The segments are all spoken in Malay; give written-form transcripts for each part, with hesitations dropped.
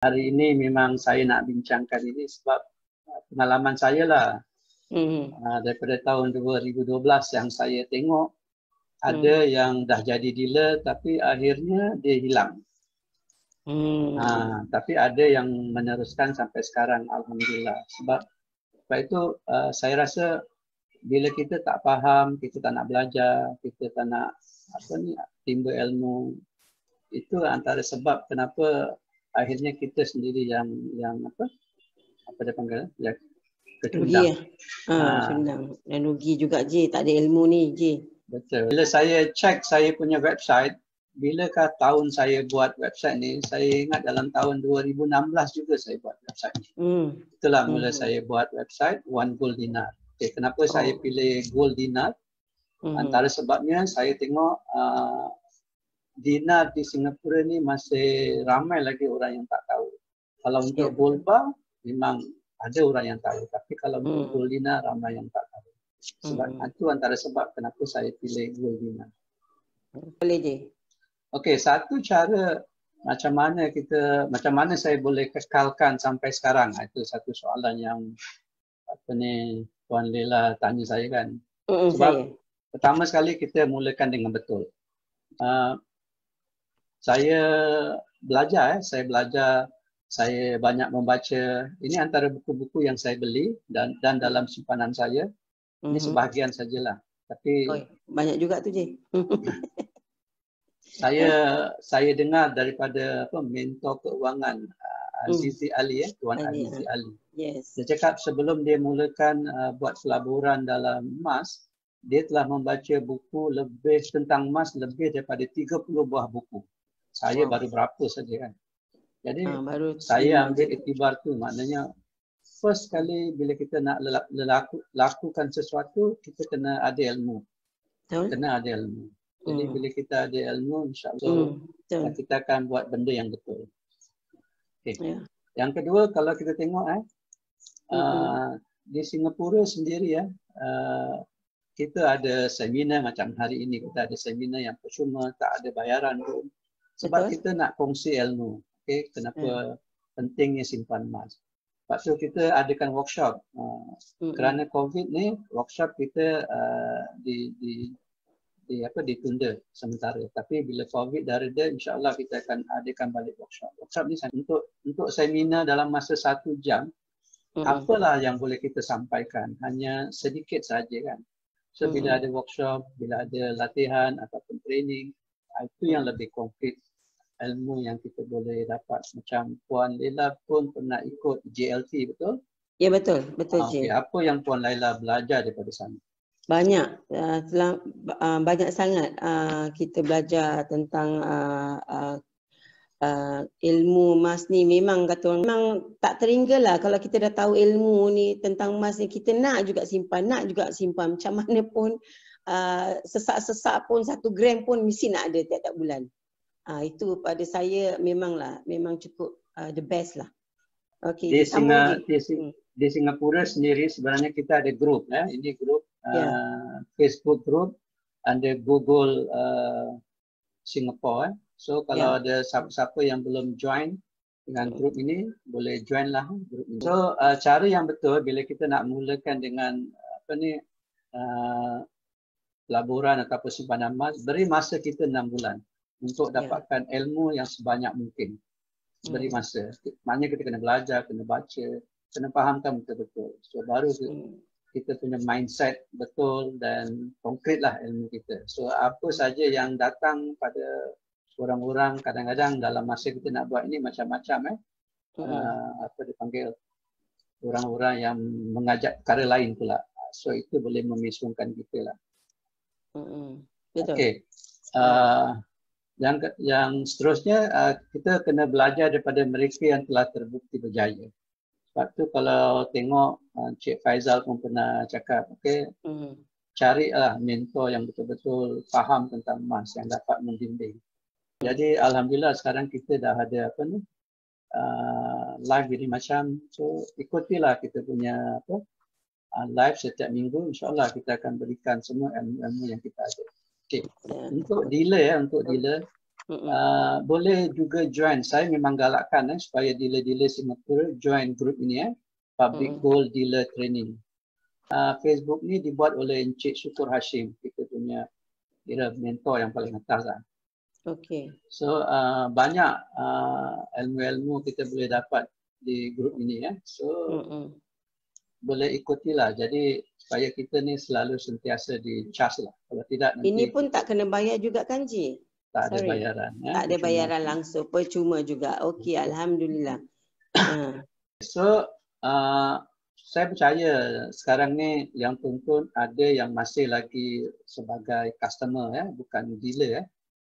Hari ini memang saya nak bincangkan ini sebab pengalaman saya lah. Daripada tahun 2012 yang saya tengok ada yang dah jadi dealer tapi akhirnya dia hilang. Tapi ada yang meneruskan sampai sekarang, alhamdulillah. Sebab itu saya rasa bila kita tak faham, kita tak nak belajar, kita tak nak timba ilmu, itu antara sebab kenapa akhirnya kita sendiri yang apa dia panggil, ya, kecundang. Kecundang. Dan rugi juga je, tak ada ilmu ni je. Betul. Bila saya cek saya punya website, bilakah tahun saya buat website ni, saya ingat dalam tahun 2016 juga saya buat website ni. Itulah mula saya buat website One Gold Dinar. Okay, kenapa saya pilih Gold Dinar? Antara sebabnya saya tengok dinar di Singapura ni masih ramai lagi orang yang tak tahu. Kalau untuk gold bar memang ada orang yang tahu, tapi kalau untuk gold dinar ramai yang tak tahu. Sebab itu antara sebab kenapa saya pilih gold dinar. Boleh je. Okey, satu cara macam mana saya boleh kekalkan sampai sekarang. Itu satu soalan yang Puan Lela tanya saya kan. Sebab pertama sekali kita mulakan dengan betul. Saya belajar, saya banyak membaca. Ini antara buku-buku yang saya beli dan dalam simpanan saya. Ini sebahagian sajalah. Tapi banyak juga tu je. saya dengar daripada mentor keuangan Azizi Ali, Tuan Azizi Ali. Yes. Dia cakap sebelum dia mulakan buat pelaburan dalam emas, dia telah membaca buku lebih tentang emas lebih daripada 30 buah buku. Saya baru berapa saja kan. Jadi saya ambil iktibar tu, maknanya first kali bila kita nak lakukan sesuatu, kita kena ada ilmu. Kena ada ilmu. Jadi bila kita ada ilmu, insya-Allah kita akan buat benda yang betul. Okay. Yang kedua, kalau kita tengok di Singapura sendiri kita ada seminar macam hari ini, kita ada seminar yang percuma, tak ada bayaran pun. Sebab kita nak kongsi ilmu. Okay? Kenapa pentingnya simpan emas. Lepas tu kita adakan workshop. Kerana COVID ni, workshop kita ditunda sementara. Tapi bila COVID dah reda, insya-Allah kita akan adakan balik workshop. Workshop ni untuk seminar dalam masa 1 jam, apalah yang boleh kita sampaikan? Hanya sedikit saja kan. So bila ada workshop, bila ada latihan ataupun training, itu yang lebih konkret ilmu yang kita boleh dapat. Macam Puan Lela pun pernah ikut JLT, betul? Ya, betul. Betul je. Apa yang Puan Lela belajar daripada sana? Banyak. Banyak sangat kita belajar tentang ilmu emas ni. Memang kata orang, memang tak terhingga lah kalau kita dah tahu ilmu ni tentang emas ni, kita nak juga simpan macam mana pun. Sesak-sesak pun 1 gram pun mesti nak ada tiap-tiap bulan. Itu pada saya memang cukup the best lah. Okay. Di Singapura sendiri sebenarnya kita ada grup. Ini grup Facebook group under Google Singapore. So kalau ada siapa-siapa yang belum join dengan grup ini, boleh join lah grup ini. So cara yang betul bila kita nak mulakan dengan pelaburan atau simpanan emas, beri masa kita 6 bulan untuk dapatkan ilmu yang sebanyak mungkin. Beri masa. Maknanya kita kena belajar, kena baca, kena fahamkan betul-betul. So baru kita punya mindset betul dan konkret lah ilmu kita. So apa saja yang datang pada orang-orang, kadang-kadang dalam masa kita nak buat ini macam-macam apa dipanggil, orang-orang yang mengajak perkara lain pula. So itu boleh memisungkan kita lah. Betul. Okay. Yang seterusnya kita kena belajar daripada mereka yang telah terbukti berjaya. Sebab tu kalau tengok Cik Faizal pun pernah cakap, carilah mentor yang betul-betul faham tentang emas yang dapat membimbing. Jadi alhamdulillah sekarang kita dah ada live ini macam, so ikutilah kita punya live setiap minggu, insya-Allah kita akan berikan semua ilmu-ilmu yang kita ada. Okay. Untuk dealer Boleh juga join. Saya memang galakkan supaya dealer-dealer Singapura join grup ini Public Gold Dealer Training. Facebook ni dibuat oleh Encik Syukur Hashim, kita punya kira mentor yang paling atas lah. Okey. So banyak ilmu-ilmu kita boleh dapat di grup ini So boleh ikutilah. Jadi supaya kita ni selalu sentiasa di charge lah. Kalau tidak nanti ini pun tak kena bayar juga kan Ji? Tak ada bayaran. Tak ada bayaran langsung, percuma juga. Okey, alhamdulillah. So saya percaya sekarang ni yang tuntun ada yang masih lagi sebagai customer bukan dealer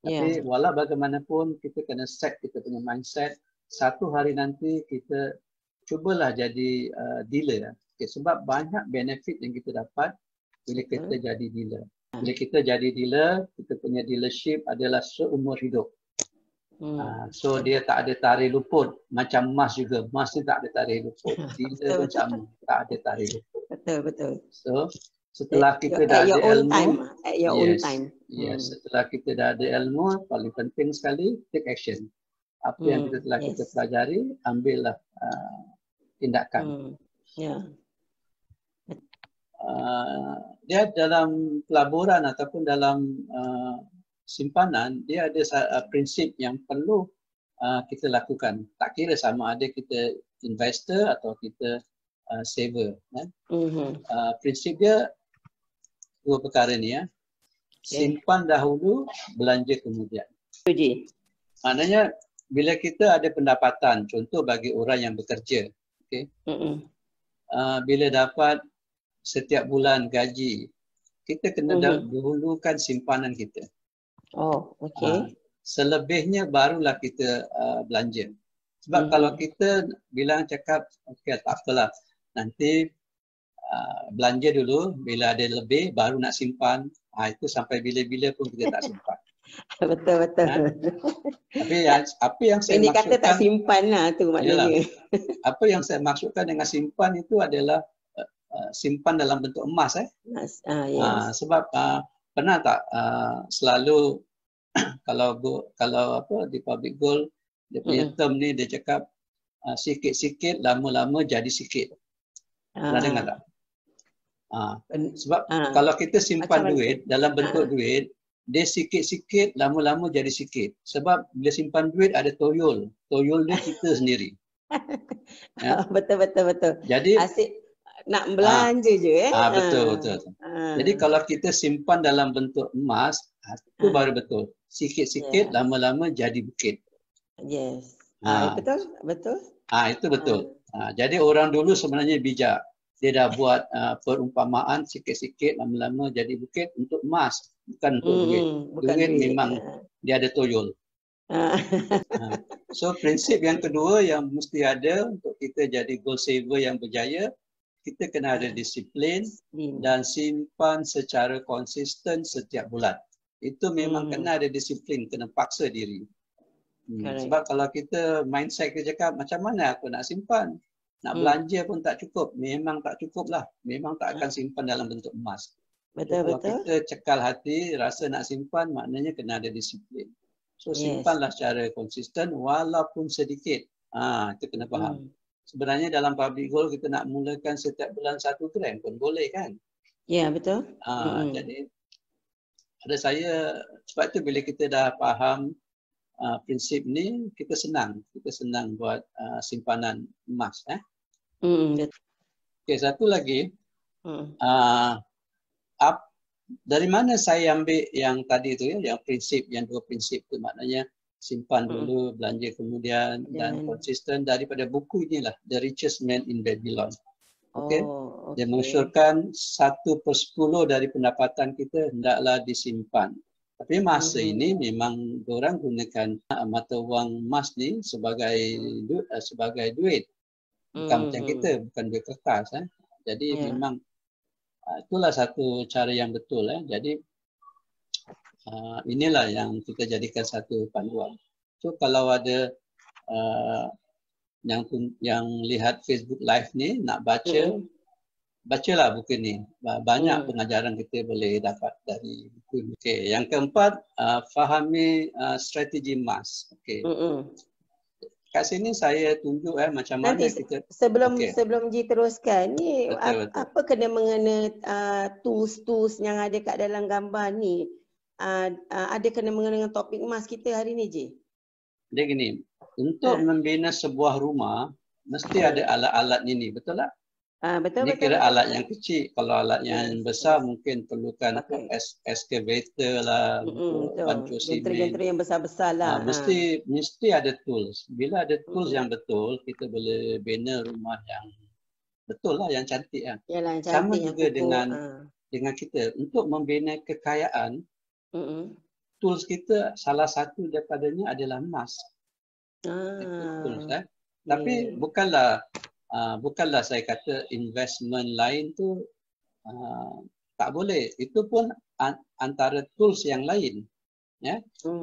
Tapi walau bagaimanapun kita kena set kita punya mindset. Satu hari nanti kita cubalah jadi dealer. Sebab banyak benefit yang kita dapat bila kita jadi dealer. Bila kita jadi dealer, kita punya dealership adalah seumur hidup. So dia tak ada tarikh luput. Macam emas juga. Emas ni tak ada tarikh luput. Dealer pun sama. Tak ada tarikh luput. Betul. So setelah kita dah ada ilmu. At your own time. Yes, setelah kita dah ada ilmu, paling penting sekali take action. Apa yang kita telah kita pelajari, ambillah tindakan. Dia dalam pelaburan ataupun dalam simpanan, dia ada prinsip yang perlu kita lakukan. Tak kira sama ada kita investor atau kita saver. Prinsip dia dua perkara ni Simpan dahulu, belanja kemudian. Maknanya bila kita ada pendapatan, contoh bagi orang yang bekerja, bila dapat setiap bulan gaji, kita kena dahulukan simpanan kita. Selebihnya barulah kita belanja. Sebab kalau kita bilang cakap, okey tak apalah, nanti belanja dulu, bila ada lebih baru nak simpan, itu sampai bila-bila pun kita tak simpan. Betul. Tapi apa yang saya ini maksudkan, kata tak simpan lah tu maknanya. Apa yang saya maksudkan dengan simpan itu adalah simpan dalam bentuk emas. Sebab pernah tak selalu kalau di Public Gold dia punya term ni dia cakap sikit-sikit lama-lama jadi sikit. Pernah dengar tak? Sebab kalau kita simpan duit dalam bentuk duit, dia sikit-sikit lama-lama jadi sikit. Sebab bila simpan duit ada toyol. Toyol dia kita sendiri. Betul. Jadi asyik nak belanja je betul. Jadi kalau kita simpan dalam bentuk emas, itu baru betul. Sikit-sikit lama-lama jadi bukit. Betul. Itu betul. Jadi orang dulu sebenarnya bijak. Dia dah buat perumpamaan sikit-sikit lama-lama jadi bukit untuk emas, bukan untuk duit. Duit memang dia ada toyol. So prinsip yang kedua yang mesti ada untuk kita jadi gold saver yang berjaya, kita kena ada disiplin dan simpan secara konsisten setiap bulan. Itu memang kena ada disiplin, kena paksa diri. Sebab kalau kita mindset kita cakap macam mana aku nak simpan, nak belanja pun tak cukup, memang tak cukup lah. Memang tak akan simpan dalam bentuk emas. Kalau kita cekal hati, rasa nak simpan, maknanya kena ada disiplin. So simpanlah secara konsisten walaupun sedikit. Itu kena faham. Sebenarnya dalam Public Gold kita nak mulakan setiap bulan 1 gram pun boleh kan? Ya, betul. Jadi pada saya, sebab itu bila kita dah faham prinsip ni, kita senang buat simpanan emas. Okey, satu lagi. Dari mana saya ambil yang tadi tu yang prinsip, yang dua prinsip tu, maknanya simpan dulu, belanja kemudian dan konsisten, daripada buku inilah, The Richest Man in Babylon. Dia mensyurkan 1/10 dari pendapatan kita hendaklah disimpan. Tapi masa ini memang orang gunakan mata wang emas ni sebagai duit. Bukan macam kita, bukan duit kertas. Jadi memang itulah satu cara yang betul. Jadi inilah yang kita jadikan satu panduan. So kalau ada yang lihat Facebook Live ni nak baca bacalah buku ni. Banyak pengajaran kita boleh dapat dari buku ni. Okay. Yang keempat, fahami strategi emas. Okay. Kat sini saya tunjuk macam nanti mana kita sebelum Ji teruskan ni, betul. apa kena mengena tools yang ada kat dalam gambar ni, ada kena mengena dengan topik emas kita hari ni, Ji? Dia gini, untuk membina sebuah rumah mesti ada alat-alat ini, betul tak? Betul, ini betul, kira betul, alat betul. yang kecil. Kalau alat yang besar mungkin perlukan excavator lah, untuk bancuh simen. Jentera-jentera yang besar-besar lah. Mesti ada tools. Bila ada tools yang betul, kita boleh bina rumah yang betul lah, yang cantik lah. Yalah, yang cantik, sama yang juga kukuh, dengan kita. Untuk membina kekayaan, tools kita salah satu daripadanya adalah emas. Itu tools, Tapi bukanlah saya kata investment lain tu tak boleh. Itu pun antara tools yang lain.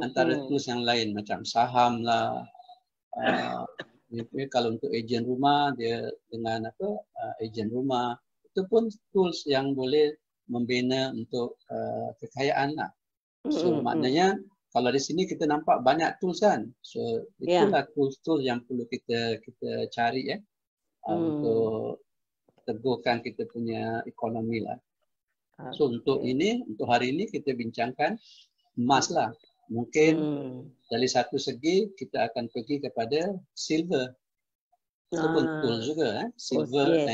Antara tools yang lain macam saham lah. Kalau untuk ejen rumah, dia dengan ejen rumah. Itu pun tools yang boleh membina untuk kekayaan lah. So maknanya kalau di sini kita nampak banyak tools kan. So itulah tools-tools yang perlu kita cari untuk teguhkan kita punya ekonomi lah. So untuk hari ini kita bincangkan emas lah. Mungkin dari satu segi kita akan pergi kepada silver. Itu pun tools juga, silver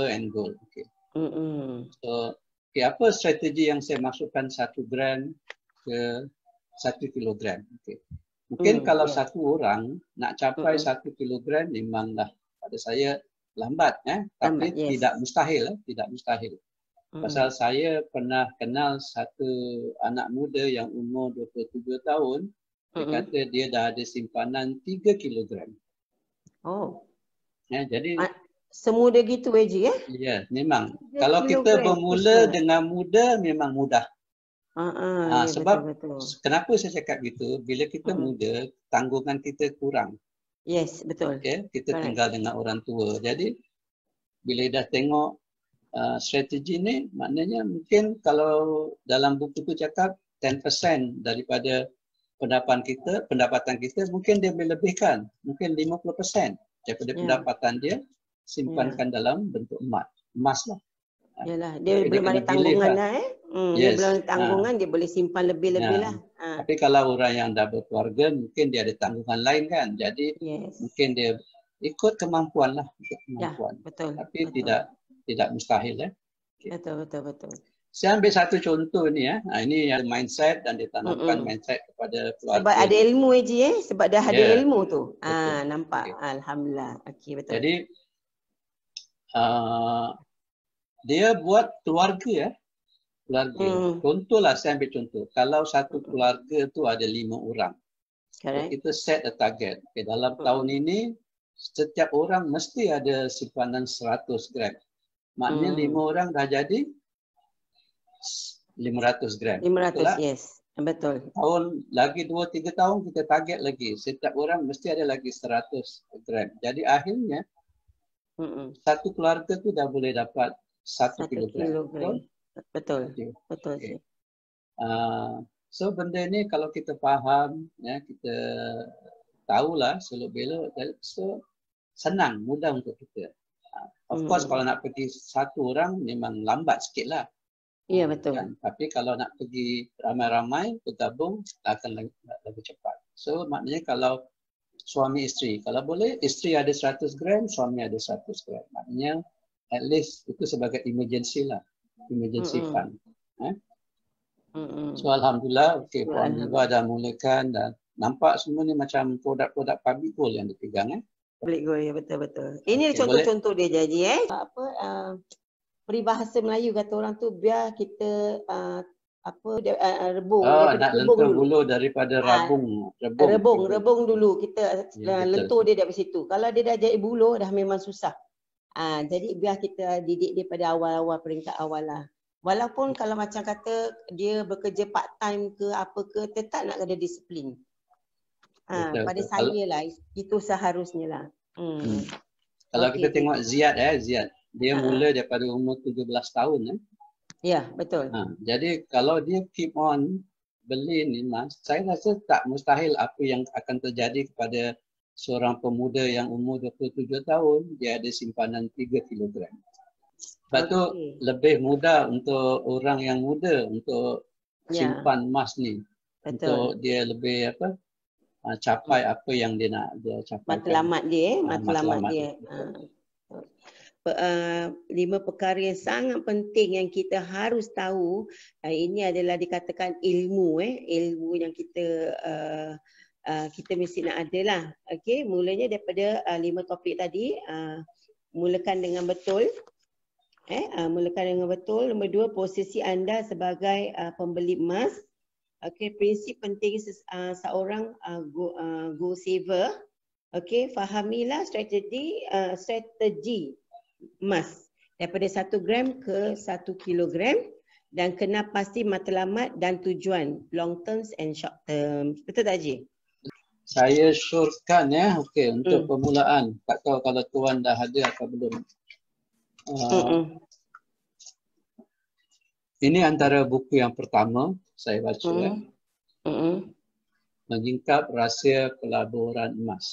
and gold. Okay. So apa strategi yang saya masukkan 1 gram ke 1 kilogram? Okay. Mungkin kalau satu orang nak capai 1 kilogram memanglah pada saya lambat, tapi tidak mustahil, Pasal saya pernah kenal satu anak muda yang umur 27 tahun, dia kata dia dah ada simpanan 3 kilogram. Jadi semudah gitu Eji ya, memang. Kalau kita bermula dengan muda memang mudah. Sebab betul. Kenapa saya cakap gitu? Bila kita muda, tanggungan kita kurang. Yes, betul. Okay? Kita tinggal dengan orang tua. Jadi bila dah tengok strategi ni, maknanya mungkin kalau dalam buku tu cakap 10% daripada pendapatan kita mungkin dia boleh lebihkan. Mungkin 50% daripada pendapatan dia simpankan dalam bentuk emas lah. Yalah, dia belum ada tanggungan lah. Dia belum ada tanggungan, dia boleh simpan lebih-lebih lah. Tapi kalau orang yang dah berkeluarga, mungkin dia ada tanggungan lain kan. Jadi mungkin dia ikut kemampuan lah. Betul. Tapi tidak mustahil. Okay. Betul. Saya ambil satu contoh ni. Ini yang mindset dan ditanamkan mindset kepada keluarga. Sebab ada ilmu Eji sebab dah ada ilmu tu. Nampak. Okay. Alhamdulillah. Okay, betul. Jadi dia buat keluarga. Contohlah saya ambil contoh. Kalau satu keluarga tu ada 5 orang. Kita set a target. Okay, dalam tahun ini setiap orang mesti ada simpanan 100 gram. Maknanya 5 orang dah jadi 500 gram. 500, yes. Betul. Tahun lagi 2-3 tahun kita target lagi. Setiap orang mesti ada lagi 100 gram. Jadi akhirnya satu keluarga tu dah boleh dapat 1 kilogram. Betul. Okay. So benda ni kalau kita faham, kita tahulah selok-belok, so senang, mudah untuk kita. Of course kalau nak pergi satu orang memang lambat sikit lah. Ya, betul. Tapi kalau nak pergi ramai-ramai bergabung akan lebih cepat. So maknanya kalau suami isteri, kalau boleh isteri ada 100 gram, suami ada 100 gram. Maknanya at least itu sebagai emergency lah. Emergency fund. So alhamdulillah, Puan Niva dah mulakan dan nampak semua ni macam produk-produk public gold yang dipegang. Public gold, ya, betul. Ini contoh-contoh dia jadi peribahasa Melayu kata orang tu biar kita rebung. Nak lentur bulu daripada rabung. Rebung dulu kita lentur dia dari situ. Kalau dia dah jadi bulu dah memang susah. Jadi biar kita didik dia pada awal-awal, peringkat awal lah. Walaupun kalau macam kata dia bekerja part time ke apa ke, tetap nak ada disiplin. Pada saya lah, itu seharusnya lah. Kalau kita tengok Ziyad, Dia mula daripada umur 17 tahun. Ya, betul. Jadi kalau dia keep on beli ni emas, saya rasa tak mustahil apa yang akan terjadi kepada seorang pemuda yang umur 27 tahun, dia ada simpanan 3 kilogram. Sebab tu lebih mudah untuk orang yang muda untuk simpan emas ni. Betul. Untuk dia lebih capai apa yang dia nak dia capai. Matlamat dia, matlamat dia. 5 perkara yang sangat penting yang kita harus tahu. Ini adalah dikatakan ilmu, ilmu yang kita mesti nak ada lah. Okey, mulanya daripada 5 topik tadi. Mulakan dengan betul. Mulakan dengan betul. Nombor 2, posisi anda sebagai pembeli emas. Okey, prinsip penting seorang gold saver. Okey, fahamilah strategi emas daripada 1 gram ke 1 kilogram dan kena pasti matlamat dan tujuan long term and short term. Betul tak Haji? Saya syorkan okey untuk permulaan. Tak tahu kalau tuan dah ada atau belum. Ini antara buku yang pertama saya baca. Menyingkap Rahsia Pelaburan Emas.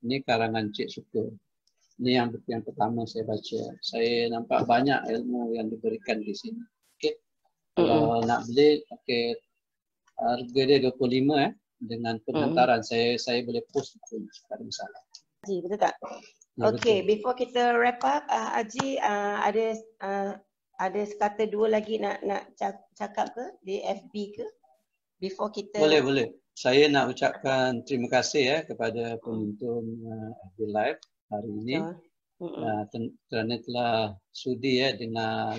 Ini karangan Cik Syukur. Ini yang buku yang pertama saya baca. Saya nampak banyak ilmu yang diberikan di sini. Okey. Kalau nak beli, okey, harga dia 25 dengan penghantaran. Saya boleh post itu, tak ada masalah. Haji, betul tak? Okey, before kita wrap up, Haji ada sekata dua lagi nak cakap ke di FB ke? Before kita Boleh. Saya nak ucapkan terima kasih kepada penonton FB Live hari ini kerana telah sudi dengan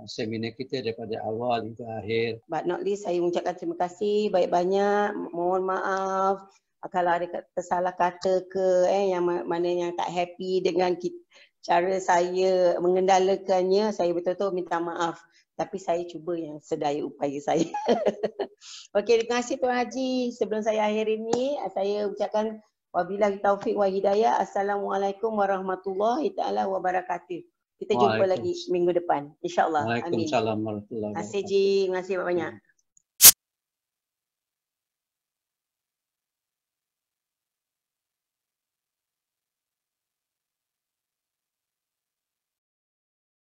seminar kita daripada awal hingga akhir. But not least, saya mengucapkan terima kasih banyak-banyak. Mohon maaf kalau ada tersalah kata ke yang mana yang tak happy dengan cara saya mengendalikannya. Saya betul-betul minta maaf. Tapi saya cuba yang sedaya upaya saya. Okey, terima kasih Tuan Haji. Sebelum saya akhir ini, saya ucapkan wabillahi taufiq wa hidayah. Assalamualaikum warahmatullahi taala wabarakatuh. Kita jumpa lagi minggu depan, insya-Allah. Amin. Waalaikumsalam warahmatullahi wabarakatuh. Terima kasih Ji, terima kasih banyak.